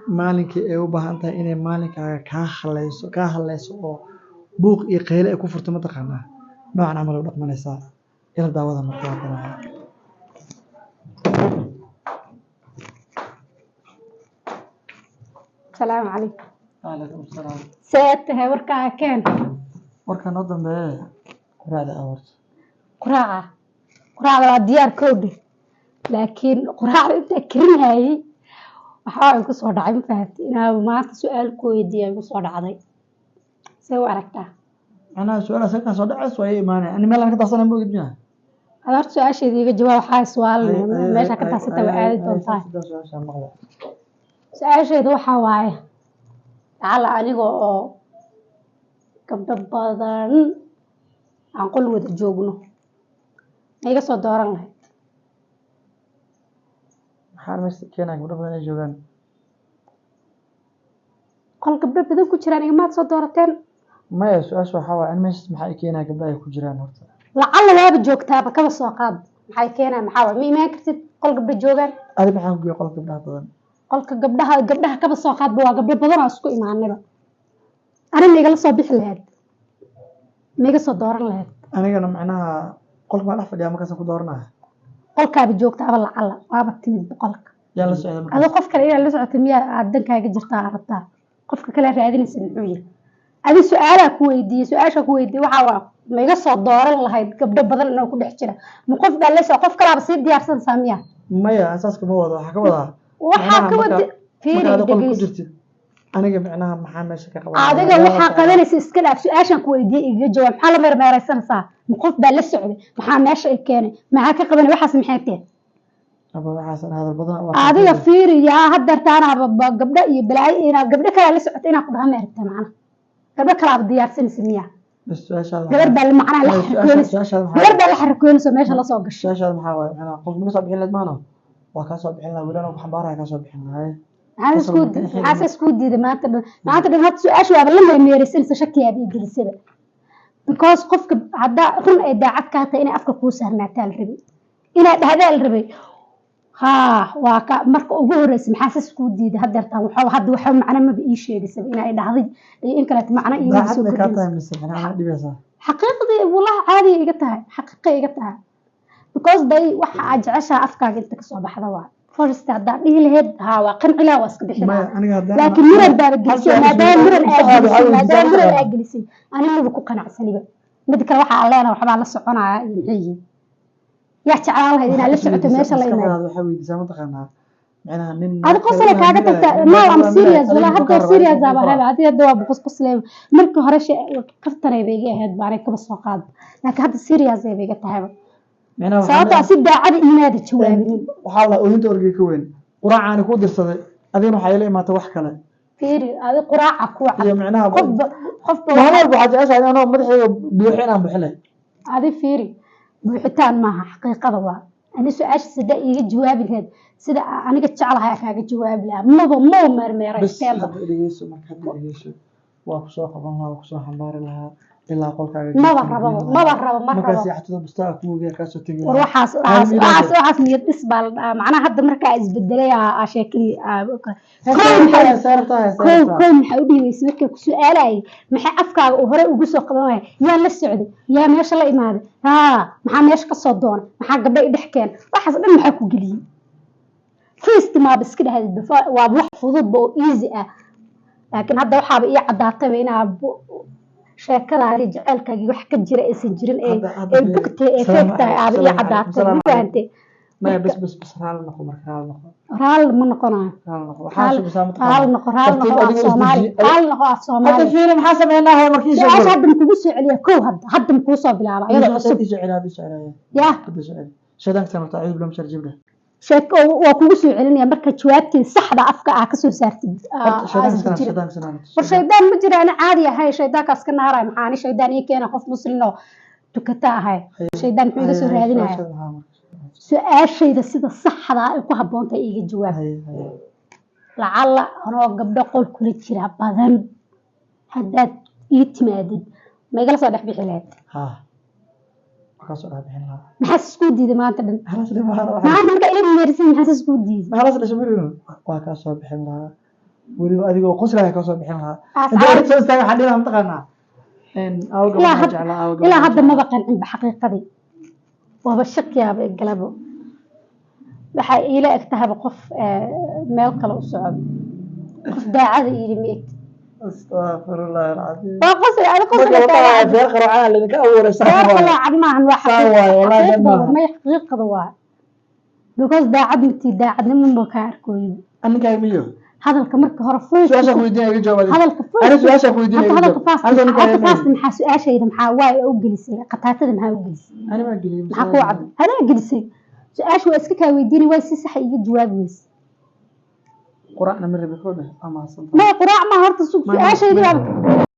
maalinkii ay u baahan tahay inay maalinkaaga kaa haleyso oo buuq iyo qayle ay ku furto mataqaanaa noocan camal u dhaqmanaysaa ila daawada marka waa kana السلام عليكم. وعليكم السلام. سيادتها وركا كان warka noo dambeeye quraacda awarta quraacda waa diyaar kowdhe laakiin quraacda inta karinayay waxaa igu soo dhacay ma fahamti inaa maanta su-aal ku weydiiya igu soo dhacday see u aragtaa macnaha su-aal asaga soo dhacayso ay imaanay ani meel aan ka darsana ma ogid miya hada horta su-aasheeda iga jawaab waxaa su'aalna meesha ka darsata waa aadi doontaa su-aasheedu waxaa waaye lacala aniga oo gabdho badan aan qol wada joogno ma iga soo dooran lahayd maxaa meesha keenaya gabdho badan ay joogaan qol gabdho badan ku jiraan igamaad soo doorateen maya su-aasha waxaa waaye meesha maxaa keenaya gabdho ay ku jiraan horta lacala waaba joogtaaba kaba soo qaad maxay keenaya maxaa waaye ma imaan kartid qol gabdho joogaan adi maxaa ku geeyay qolka gabdhaha badan qolka gabdhaha kaba soo qaadba waa gabdho badan oo isku imaanayba arin ma igala soo bixi lahayd ma iga soo dooran lahayd anigana macnaha qolka maa dhex fadhiyaa markaasa ku dooranaya qolkaaba joogtaaba lacala waaba timid qolka yaa la socda marka adoo qof kale inaad la socota miyaa aad dankaaga jirtaa aad rabtaa qofka kale raadinaysa muxuu yahay adi su-aalaa ku weydiiyey su-aasha ku weydiiyey waxaa waa ma iga soo dooran lahayd gabdho badan inoo ku dhex jira ma qof baa la qof kalaaba sii diyaarsanaysaa miya maya asaaska ma wado waxaa ka wadaa waxaa ka wada fiiri jirtid aniga macnaha maxaa meesha ka qaban adiga waxaa qabanaysa iska dhaaf su-aashan ku weydiiyey iga jawaab maxaa la meermeeraysanaysaa ma qof baa la socday maxaa meesha ay keenay maxaa ka qabanay waxaas maxay tahay waxaasan hadal badan adiga fiiri yaa hadeertaana gabdho iyo balaayo inaa gabdho kalaa la socota inaa ku dhaha meerta macna gabdho kalaaba diyaarsanaysa miya gabar baa macnaha la xarkoonaysa gabar baa la xarkoonaysa meesha lasoo gashay su-aashaada maxaa waaye macnaha qof ma soo bixin lahayd maano waa kaa soo bixin lahaa wiilana ku xambaaraya kaa soo bixin lahaye maxaa isku diiday maanta dhan hadda su-aasha waaba la meermeeraysanaysa shakiyaaba iyo gelisaba because qofka haddaa run ay daacad kaa tahay inay afka kuu saarnaataa la rabay inaa dhahdaa la rabay haa waa ka marka ugu horeysa maxaa sas kuu diiday hadeertaan hadda waxa macno maba ii sheegaysaba inay dhahday iyo in kaleeto macno iimaa soo kordhinaysa xaqiiqdii wallahi caadiya iga tahay xaqiiqa iga tahay because day waxa aad jeceshaa afkaaga inta kasoo baxda waa first haddaa dhihi lahayd haa waa qancilaa waa iska bixi lahaa laakiin miran baaba gelisay maadaama miran aa gelisay anigaba ku qanacsaniba mid kale waxa aan leenahay waxbaa la soconaya iyo maxay yihiin yaa jeclaan lahayd inaad la socoto meesha la imaado waxaa weydiisaa mataqaanaa macnaha nin adi qosla kaaga tagta no am serious walaa hadda serious aba hada adi hadda waa qosle markii hore kaftaray bay iga ahayd baaray kaba soo qaad laakiin hadda serious ay bay iga tahay sababta si daacad iimaada jawaabin waxaa la ooyinta orgey ka weyn quraacani ku dirsaday adina waxay la imaatay wax kale fiiri adi quraaca ku cad iyo macnaha qofba waxaa jeceshahay inaan madaxayga buuxin aan buuxinay adi fiiri buuxitaan maaha xaqiiqada waa ani su-aasha sida iiga jawaabi lahayd sida aniga jeclahay kaaga jawaabi lahaa maba meermeeraysteeba waa kusoo qaban lahaa waa kusoo xambaari lahaa ilaa qolkaaga maba rabo markaas yaxtada bustaa ku weegaa kaasoo tegi war waxaas niyad dhis baa la dhahaa macnaha hadda markaa isbedelay sheekadii kow maxaa u dhiibaysa markay ku su-aalayay maxay afkaaga uu hore ugu soo qaban waaya yaa la socday yaa meesha la imaaday maxaa meesha kasoo doonay maxaa gabdho i dhex keen waxaas dhan maxaa ku geliyey first maaba iska dhahday waa wax fududba oo easy ah laakiin hadda waxaaba ii caddaatayba inaa sheekadaadi jaceylkaagii wax ka jira aysan jirin ee bugtay ee feegtahay aaba ii caddaatay ma fahantay maya bas raali noqo marka raali ma noqonayo raali noqo af soomaali hadda fiiri maxaa sameynaa markii soo hadda kugu soo celiya kow hadda kuu soo bilaaba iyadoo cusub ya shaydaanka sanata ayuu bilam sharjibda sheeko waa kugu soo celinaya marka jawaabtii saxda afka ah ka soo saartid war shaydaan ma jiraan caadi ahay shaydaankaas ka naaray maxaa ani shaydaan ii keena qof muslim oo tukata ahay shaydaan muxuu iga soo raadinaya su-aashayda sida saxda ah ay ku habboon tahay iiga jawaab lacala anoo gabdho qol kula jira badan haddaad ii timaadid ma igala soo dhex bixi lahayd maxaa isku diiday maanta dhan maanta marka ila meerisan maxaa isku diiday waa kaa soo bixin lahaa ولي أديكو قصرها كوسو بحنها أنت أردت تستعمل حدينا منطقنا إن أوجب إلى هذا ما بقى عند بحقيقة دي وبالشك يا بقلبه waxaa ila egtahay qof meel kale u socdo qof daacad ii meet astaghfirullah alazim waa qosay ana qosay waa feer qaracana la ka awoor waa cadmaan waxa wallahi ma xaqiiqada waa because daacad miti daacadnimo ma ka arkoyo anka miyo hadalka marka hore fuul su'aasha ku weydiinay jawaab hadalka fuul ana su'aasha ku weydiinay hadalka faast maxaa su'aashayda maxaa waay u gelisay qataatada maxaa u gelisay ana ma gelin maxaa ku cad ana gelisay su'aashu waa iska ka weydiinay way si sax iga jawaab weys quraacna ma rabi xoolo ama ما قراء ما هرت السوق في أشياء